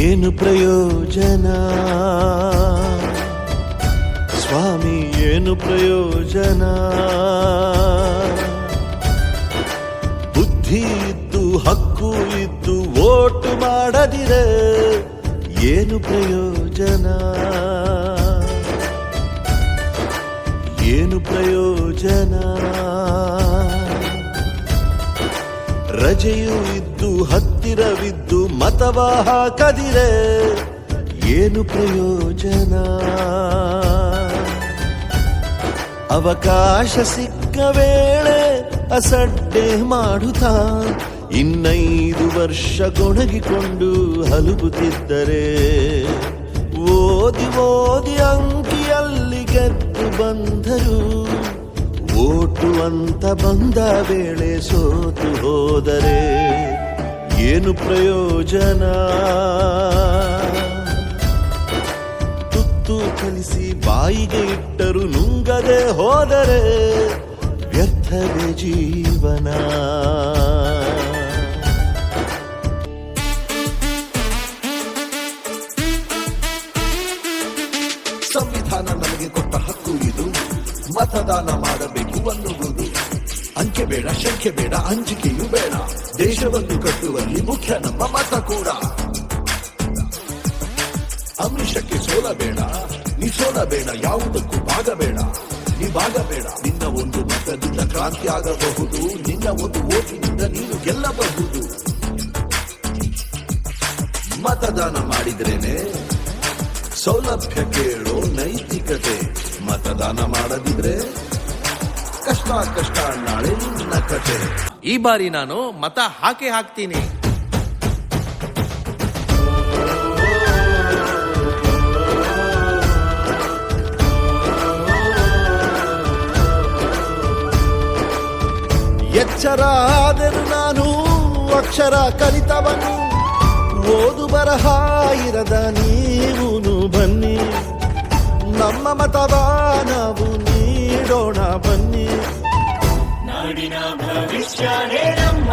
ಏನು ಪ್ರಯೋಜನ ಸ್ವಾಮಿ, ಏನು ಪ್ರಯೋಜನ? ಬುದ್ಧಿ ಇದ್ದು ಹಕ್ಕು ಇದ್ದು ವೋಟು ಮಾಡದಿರೆ ಏನು ಪ್ರಯೋಜನ? ಏನು ಪ್ರಯೋಜನ? ರಜೆಯೂ ಇದ್ದು ಹತ್ತಿರವಿದ್ದು ಮತವ ಹಾಕದಿರೆ ಏನು ಪ್ರಯೋಜನ? ಅವಕಾಶ ಸಿಕ್ಕ ವೇಳೆ ಅಸಡ್ಡೆ ಮಾಡುತ್ತಾ 5 ವರ್ಷ ಗೊಣಗಿಕೊಂಡು ಹಲುಬುತ್ತಿದ್ದರೆ ಓದಿ ಓದಿ ಅಂಕಿಯಲ್ಲಿ ಗೆದ್ದು ಬಂದರು ಓಟು ಅಂತ ಬಂದ ವೇಳೆ ಸೋತು ಹೋದರೆ ಏನು ಪ್ರಯೋಜನ? ತುತ್ತು ಕಲಿಸಿ ಬಾಯಿಗೆ ಇಟ್ಟರು ನುಂಗದೆ ಹೋದರೆ ವ್ಯರ್ಥವೇ ಜೀವನ. ಸಂವಿಧಾನ ನಮಗೆ ಕೊಟ್ಟ ಹಕ್ಕು ಇದು, ಮತದಾನ ಮಾಡಬೇಕು ಅನ್ನುವುದು. ಅಂಕೆ ಬೇಡ, ಶಂಕೆ ಬೇಡ, ಅಂಜಿಕೆಯೂ ಬೇಡ, ದೇಶವನ್ನು ಕಟ್ಟುವಲ್ಲಿ ಮುಖ್ಯ ನಮ್ಮ ಮತ ಕೂಡ. ಅಮಿಷಕ್ಕೆ ಸೋಲಬೇಡ, ನೀ ಸೋಲಬೇಡ, ಯಾವುದಕ್ಕೂ ಭಾಗಬೇಡ, ನೀ ಭಾಗಬೇಡ. ನಿನ್ನ ಒಂದು ಮತದಿಂದ ಕ್ರಾಂತಿ ಆಗಬಹುದು, ನಿನ್ನ ಒಂದು ಓಟಿನಿಂದ ನೀನು ಗೆಲ್ಲಬಹುದು. ಮತದಾನ ಮಾಡಿದ್ರೇನೆ ಸೌಲಭ್ಯ ಕೇಳೋ ನೈತಿಕತೆ. ಮತದಾನ ಮಾಡದಿದ್ರೆ ಕಷ್ಟ ಕಷ್ಟ, ನಾಳೆ ನಿನ್ನ ಕತೆ. ಈ ಬಾರಿ ನಾನು ಮತ ಹಾಕ್ತೀನಿ. ಎಚ್ಚರ ಆದರೂ ನಾನು ಅಕ್ಷರ ಕಲಿತವನು, ಓದು ಬರಹ ಇರದ ನೀವೂನು ಬನ್ನಿ, ನಮ್ಮ ಮತವ ನಾವು ನೀಡೋಣ ಬನ್ನಿ. ನಾಡಿನ ಭವಿಷ್ಯನೇ ನಮ್ಮ